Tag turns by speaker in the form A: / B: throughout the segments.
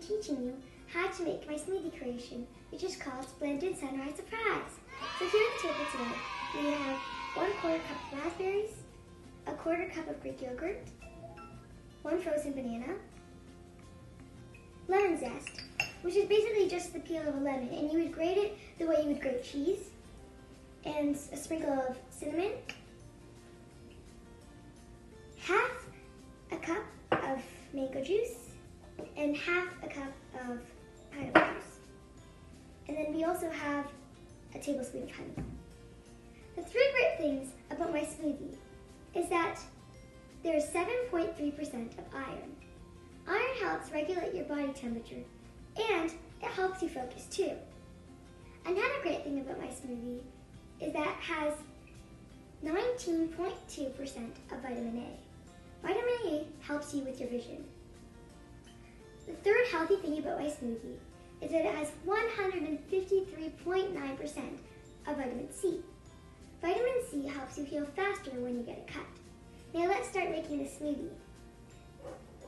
A: teaching you how to make my smoothie creation, which is called Splendid Sunrise Surprise. So here at the table today, we have 1/4 cup of raspberries, 1/4 cup of Greek yogurt, 1 frozen banana, lemon zest, which is basically just the peel of a lemon, and you would grate it the way you would grate cheese, and a sprinkle of cinnamon, half a cup of mango juice, and half a cup of pineapple juice. And then we also have a tablespoon of honey. The 3 great things about my smoothie is that there's 7.3% of iron. Iron helps regulate your body temperature, and it helps you focus too. Another great thing about my smoothie is that it has 19.2% of vitamin A. Vitamin A helps you with your vision. The 3rd healthy thing about my smoothie is that it has 153.9% of vitamin C. Vitamin C helps you heal faster when you get a cut. Now let's start making the smoothie.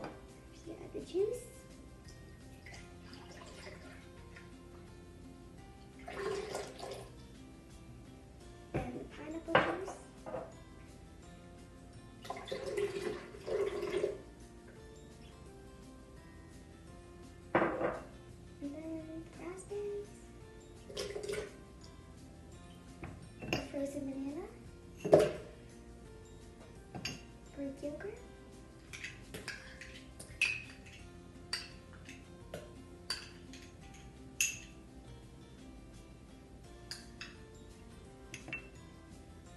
A: First, you add the juice. And the pineapple juice. And then the raspberries. The frozen banana. Greek yogurt.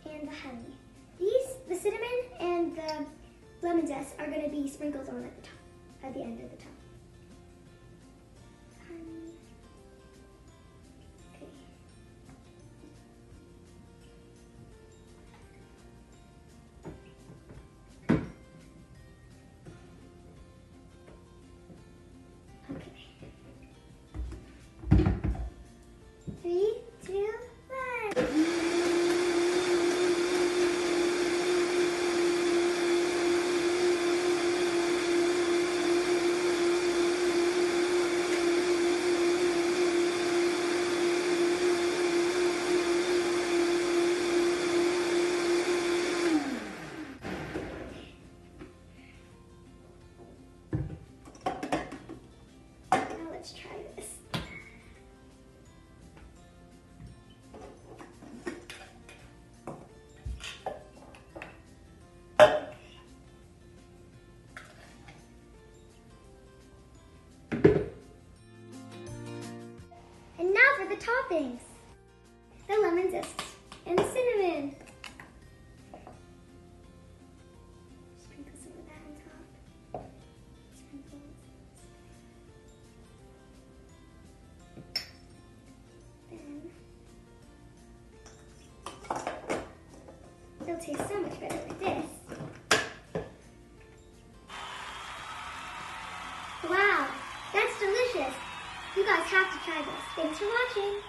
A: And the honey. The cinnamon and the lemon zest are going to be sprinkled on at the top, at the end of the top. Honey. Okay. Okay. 3, 2, 1. Let's try this. And now for the toppings. The lemon zest and the cinnamon. Sprinkle some of that on top. Sprinkle. It'll taste so much better with this. Wow, that's delicious. You guys have to try this. Thanks for watching.